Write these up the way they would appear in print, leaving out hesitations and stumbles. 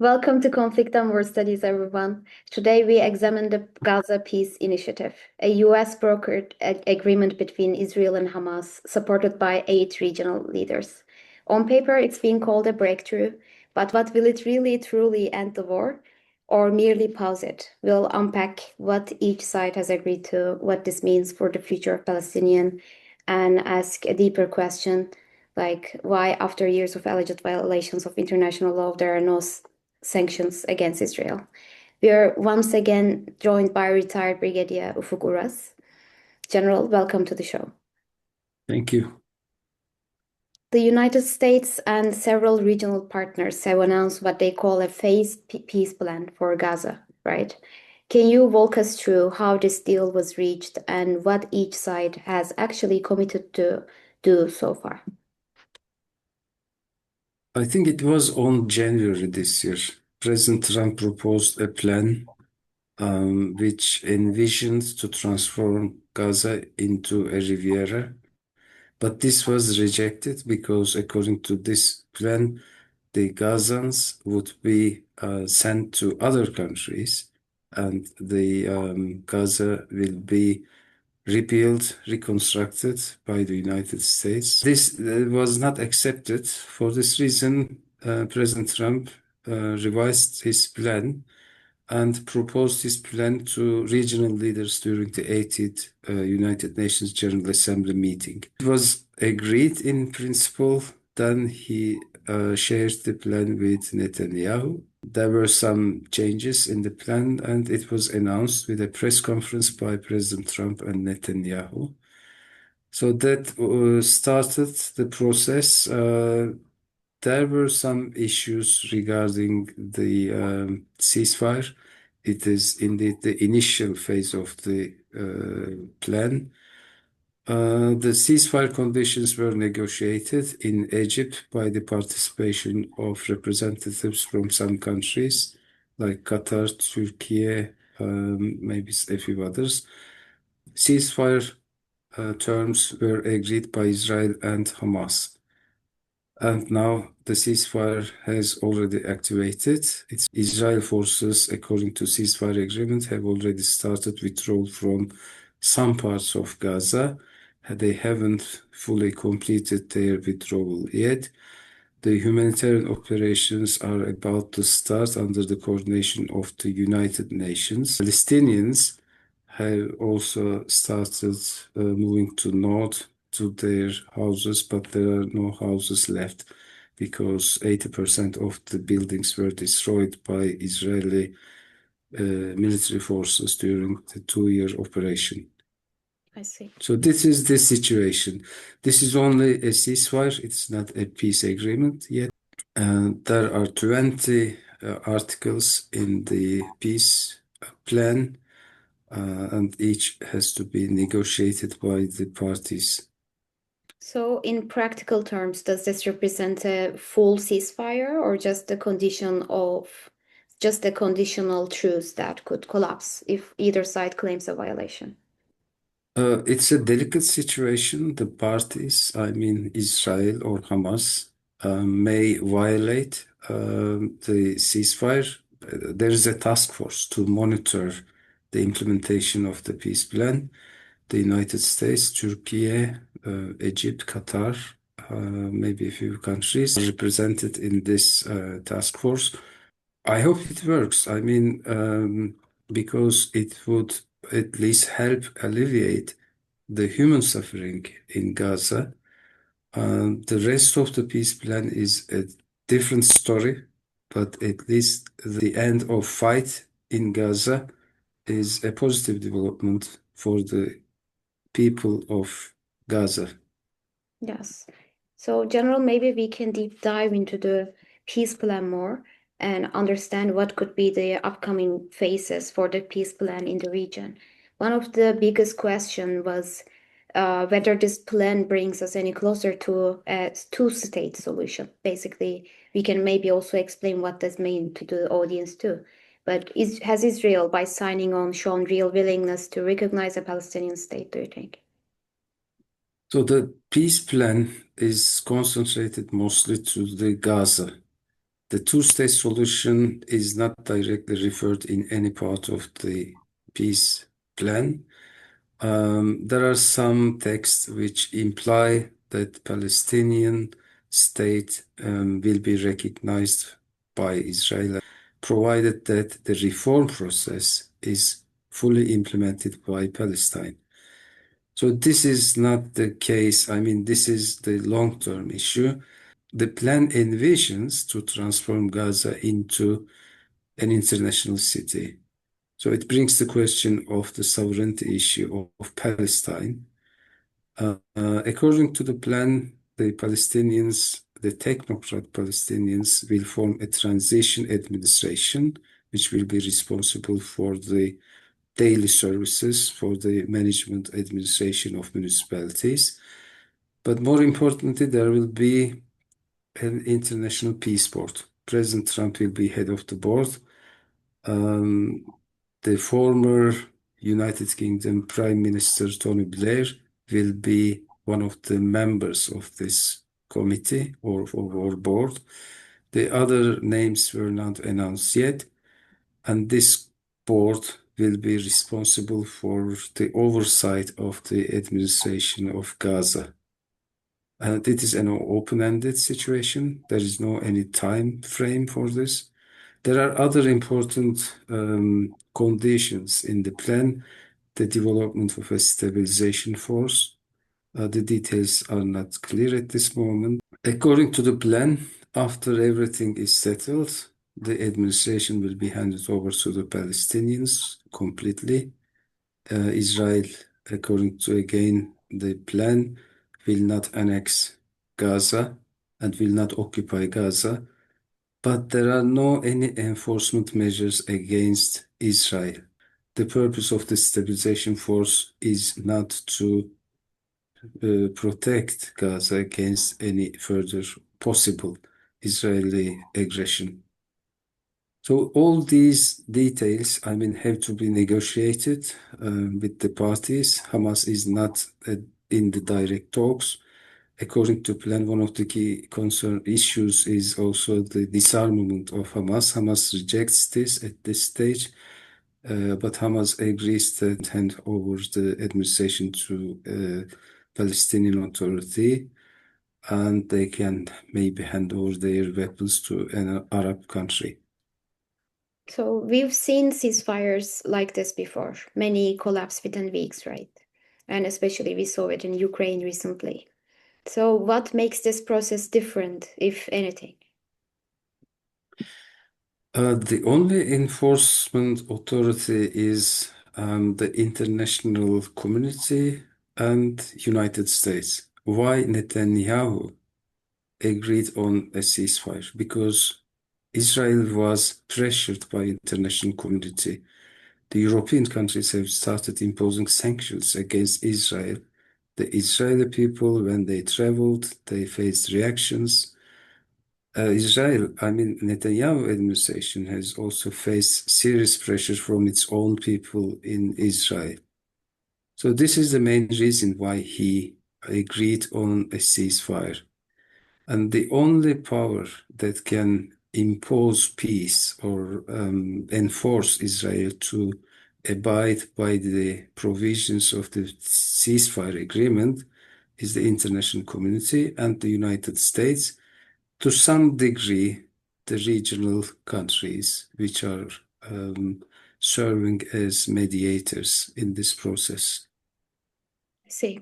Welcome to Conflict and War Studies, everyone. Today we examine the Gaza Peace Initiative, a US brokered agreement between Israel and Hamas, supported by 8 regional leaders. On paper, it's being called a breakthrough, but what will it really truly end the war or merely pause it? We'll unpack what each side has agreed to, what this means for the future of Palestinian, and ask a deeper question like why, after years of alleged violations of international law, there are no sanctions against Israel. We are once again joined by retired Brigadier Ufuk Uras. General, welcome to the show. Thank you. The United States and several regional partners have announced what they call a phased peace plan for Gaza, right? Can you walk us through how this deal was reached and what each side has actually committed to do so far? I think it was on January this year. President Trump proposed a plan which envisioned to transform Gaza into a Riviera. But this was rejected because, according to this plan, the Gazans would be sent to other countries and the Gaza will be rebuilt, reconstructed by the United States. This was not accepted. For this reason, President Trump revised his plan and proposed his plan to regional leaders during the 80th United Nations General Assembly meeting. It was agreed in principle. Then he shared the plan with Netanyahu. There were some changes in the plan, and it was announced with a press conference by President Trump and Netanyahu. So that started the process. There were some issues regarding the ceasefire. It is indeed the initial phase of the plan. The ceasefire conditions were negotiated in Egypt by the participation of representatives from some countries like Qatar, Turkey, maybe a few others. Ceasefire terms were agreed by Israel and Hamas. And now the ceasefire has already activated. Israel forces, according to ceasefire agreement, have already started withdrawal from some parts of Gaza. They haven't fully completed their withdrawal yet. The humanitarian operations are about to start under the coordination of the United Nations. Palestinians have also started moving to north to their houses, but there are no houses left because 80% of the buildings were destroyed by Israeli military forces during the 2-year operation. I see. So this is the situation. This is only a ceasefire. It's not a peace agreement yet. There are 20 articles in the peace plan, and each has to be negotiated by the parties. So, in practical terms, does this represent a full ceasefire or just a conditional truce that could collapse if either side claims a violation? It's a delicate situation. The parties, I mean Israel or Hamas, may violate the ceasefire. There is a task force to monitor the implementation of the peace plan. The United States, Turkey, Egypt, Qatar, maybe a few countries are represented in this task force. I hope it works. I mean, because it would at least help alleviate the human suffering in Gaza. The rest of the peace plan is a different story, but at least the end of fight in Gaza is a positive development for the people of Gaza. Yes. So, General, maybe we can deep dive into the peace plan more and understand what could be the upcoming phases for the peace plan in the region. One of the biggest questions was whether this plan brings us any closer to a two-state solution. Basically, we can maybe also explain what this means to the audience too. But has Israel, by signing on, shown real willingness to recognize a Palestinian state, do you think? So the peace plan is concentrated mostly to the Gaza. The two-state solution is not directly referred in any part of the peace plan. There are some texts which imply that Palestinian state will be recognized by Israel, provided that the reform process is fully implemented by Palestine. So this is not the case. I mean, this is the long-term issue. The plan envisions to transform Gaza into an international city. So it brings the question of the sovereignty issue of Palestine. According to the plan, the Palestinians, the technocrat Palestinians, will form a transition administration, which will be responsible for the daily services, for the management administration of municipalities. But more importantly, there will be an international peace board. President Trump will be head of the board. The former United Kingdom Prime Minister Tony Blair will be one of the members of this committee or board. The other names were not announced yet, and this board will be responsible for the oversight of the administration of Gaza. And it is an open-ended situation. There is no any time frame for this. There are other important conditions in the plan, the development of a stabilization force. The details are not clear at this moment. According to the plan, after everything is settled, the administration will be handed over to the Palestinians completely. Israel, according to again the plan, will not annex Gaza and will not occupy Gaza, but there are no any enforcement measures against Israel. The purpose of the stabilization force is not to protect Gaza against any further possible Israeli aggression. So all these details, I mean, have to be negotiated with the parties. Hamas is not in the direct talks. According to plan, one of the key concern issues is also the disarmament of Hamas. Hamas rejects this at this stage, but Hamas agrees to hand over the administration to Palestinian Authority, and they can maybe hand over their weapons to an Arab country. So we've seen ceasefires like this before. Many collapse within weeks, right? And especially we saw it in Ukraine recently. So what makes this process different, if anything? The only enforcement authority is the international community and United States. Why Netanyahu agreed on a ceasefire? Because Israel was pressured by international community. The European countries have started imposing sanctions against Israel. The Israeli people, when they traveled, they faced reactions. Netanyahu administration has also faced serious pressure from its own people in Israel. So this is the main reason why he agreed on a ceasefire. And the only power that can impose peace or enforce Israel to abide by the provisions of the ceasefire agreement is the international community and the United States. To some degree, the regional countries, which are serving as mediators in this process. I see.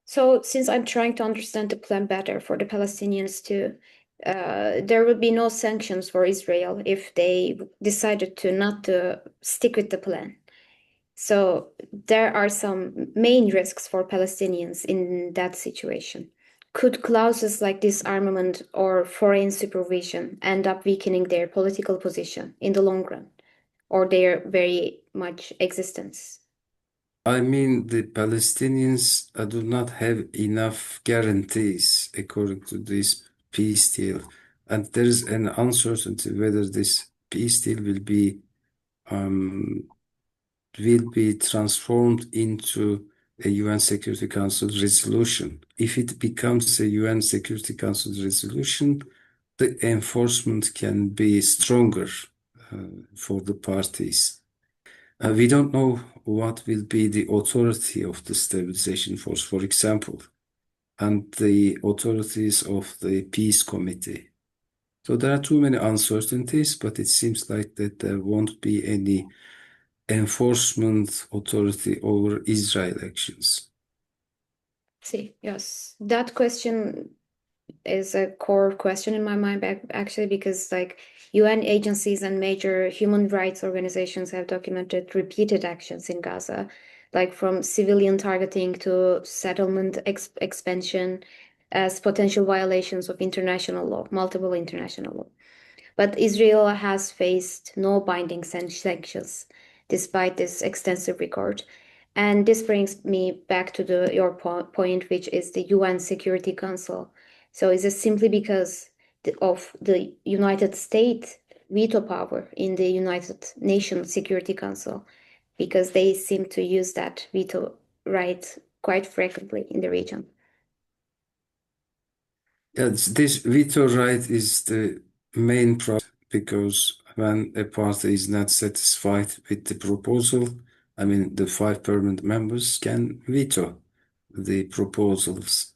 So since I'm trying to understand the plan better for the Palestinians too, there would be no sanctions for Israel if they decided to not to stick with the plan. So there are some main risks for Palestinians in that situation. Could clauses like disarmament or foreign supervision end up weakening their political position in the long run, or their very much existence? I mean, the Palestinians do not have enough guarantees according to this peace deal, and there is an uncertainty whether this peace deal will be transformed into a UN Security Council resolution. If it becomes a UN Security Council resolution, the enforcement can be stronger for the parties. We don't know what will be the authority of the stabilization force, for example, and the authorities of the peace committee. So there are too many uncertainties, but it seems like that there won't be any enforcement authority over Israel actions. See, yes, that question is a core question in my mind actually, because like UN agencies and major human rights organizations have documented repeated actions in Gaza, like from civilian targeting to settlement expansion as potential violations of international law, multiple international law. But Israel has faced no binding sanctions despite this extensive record. And this brings me back to your point, which is the UN Security Council. So is it simply because of the United States veto power in the United Nations Security Council? Because they seem to use that veto right quite frequently in the region. Yeah, this veto right is the main problem because when a party is not satisfied with the proposal, I mean, the five permanent members can veto the proposals.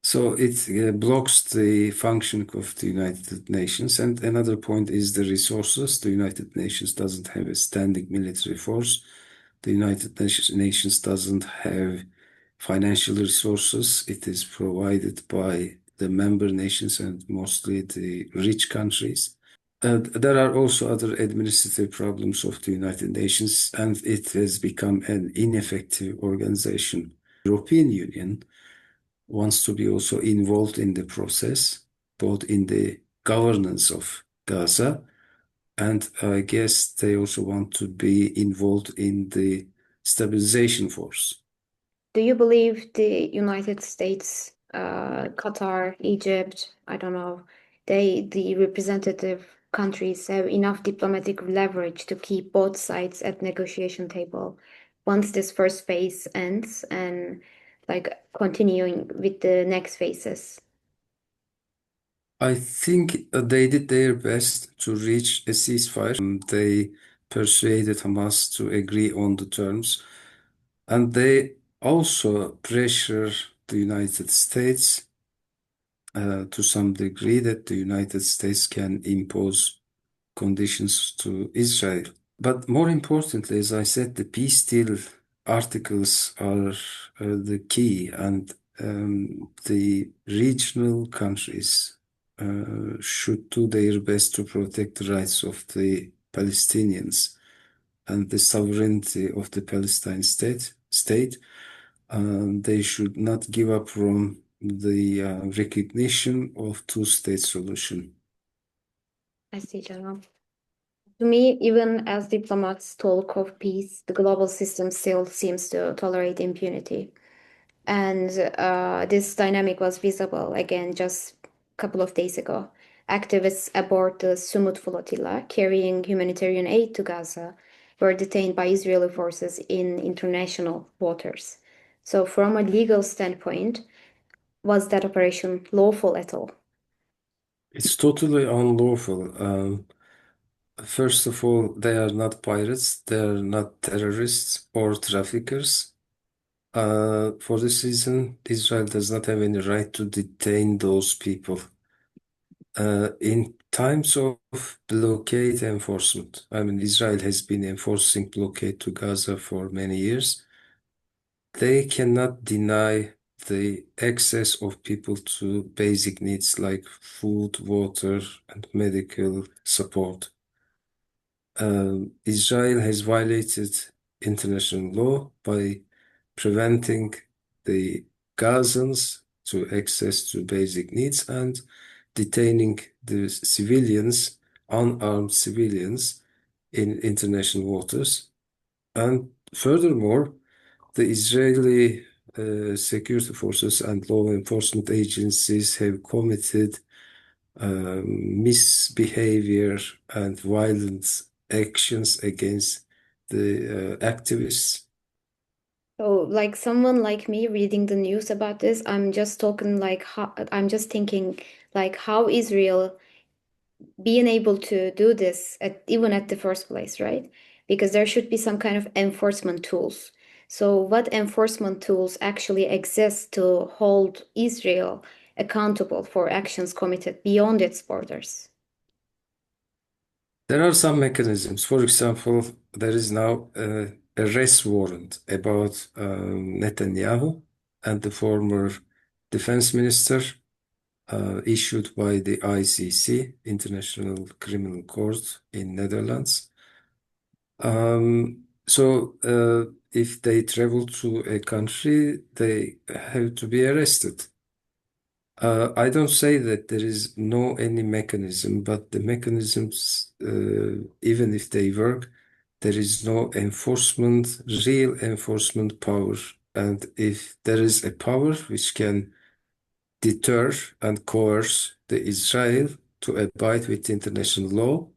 So it blocks the function of the United Nations. And another point is the resources. The United Nations doesn't have a standing military force. The United Nations doesn't have financial resources. It is provided by the member nations and mostly the rich countries. There are also other administrative problems of the United Nations, and it has become an ineffective organization. European Union wants to be also involved in the process, both in the governance of Gaza, and I guess they also want to be involved in the stabilization force. Do you believe the United States, Qatar, Egypt, I don't know, the representative countries have enough diplomatic leverage to keep both sides at negotiation table once this first phase ends and like continuing with the next phases? I think they did their best to reach a ceasefire. They persuaded Hamas to agree on the terms, and they also pressure the United States to some degree that the United States can impose conditions to Israel. But more importantly, as I said, the peace deal articles are the key, and the regional countries should do their best to protect the rights of the Palestinians and the sovereignty of the Palestine state. They should not give up from the recognition of two-state solution. I see, General. To me, even as diplomats talk of peace, the global system still seems to tolerate impunity. And this dynamic was visible again just a couple of days ago. Activists aboard the Sumut flotilla carrying humanitarian aid to Gaza were detained by Israeli forces in international waters. So, from a legal standpoint, was that operation lawful at all? It's totally unlawful. First of all, they are not pirates, they are not terrorists or traffickers. For this reason, Israel does not have any right to detain those people. In times of blockade enforcement, I mean, Israel has been enforcing blockade to Gaza for many years. They cannot deny the access of people to basic needs like food, water, and medical support. Israel has violated international law by preventing the Gazans to access to basic needs and detaining the civilians, unarmed civilians, in international waters. And furthermore, the Israeli security forces and law enforcement agencies have committed misbehavior and violent actions against the activists. So, like someone like me reading the news about this, I'm just talking I'm just thinking like how Israel being able to do this even at the first place, right? Because there should be some kind of enforcement tools. So, what enforcement tools actually exist to hold Israel accountable for actions committed beyond its borders? There are some mechanisms. For example, there is now a arrest warrant about Netanyahu and the former defense minister issued by the ICC, International Criminal Court in Netherlands. If they travel to a country, they have to be arrested. I don't say that there is no any mechanism, but the mechanisms, even if they work, there is no enforcement, real enforcement power. And if there is a power which can deter and coerce the Israel to abide with international law,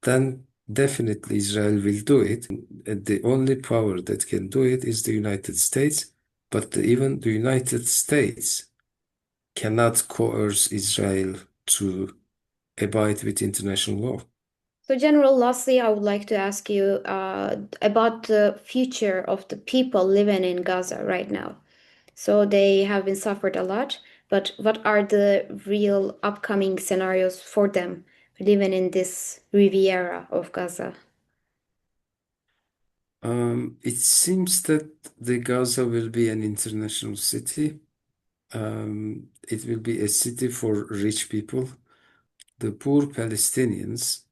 then definitely Israel will do it. And the only power that can do it is the United States, but even the United States cannot coerce Israel to abide with international law. So, General, lastly, I would like to ask you about the future of the people living in Gaza right now. So they have been suffered a lot, but what are the real upcoming scenarios for them living in this Riviera of Gaza? It seems that the Gaza will be an international city. It will be a city for rich people. The poor Palestinians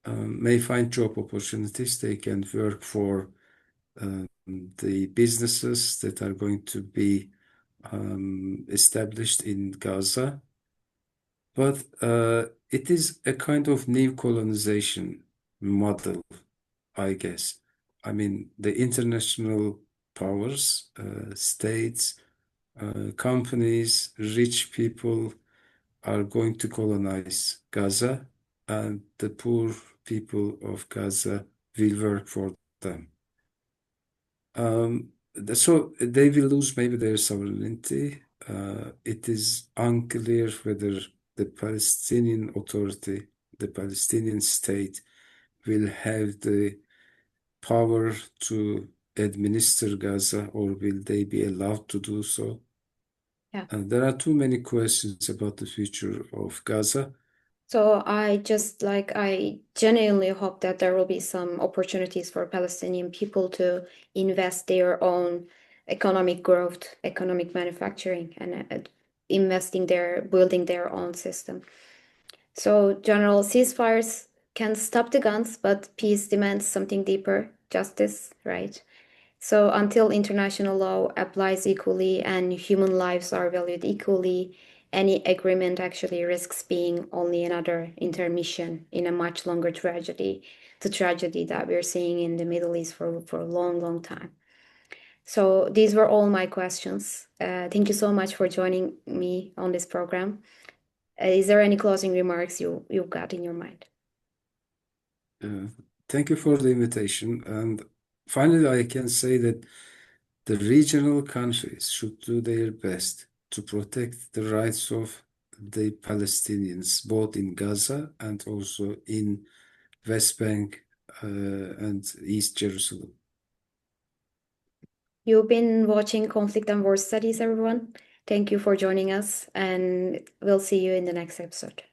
may find job opportunities. They can work for the businesses that are going to be established in Gaza. But it is a kind of new colonization model, I guess. I mean, the international powers, states, companies, rich people are going to colonize Gaza, and the poor people of Gaza will work for them. So they will lose maybe their sovereignty. It is unclear whether the Palestinian Authority, the Palestinian state, will have the power to administer Gaza, or will they be allowed to do so? Yeah. And there are too many questions about the future of Gaza. So I genuinely hope that there will be some opportunities for Palestinian people to invest their own economic growth, economic manufacturing, and building their own system. So, general ceasefires can stop the guns, but peace demands something deeper, justice, right? So, until international law applies equally and human lives are valued equally, any agreement actually risks being only another intermission in a much longer tragedy, the tragedy that we're seeing in the Middle East for a long, long time. So, these were all my questions. Thank you so much for joining me on this program. Is there any closing remarks you've got in your mind? Uh, Thank you for the invitation. And finally, I can say that the regional countries should do their best to protect the rights of the Palestinians, both in Gaza and also in West Bank and East Jerusalem. You've been watching Conflict and War Studies, everyone. Thank you for joining us, and we'll see you in the next episode.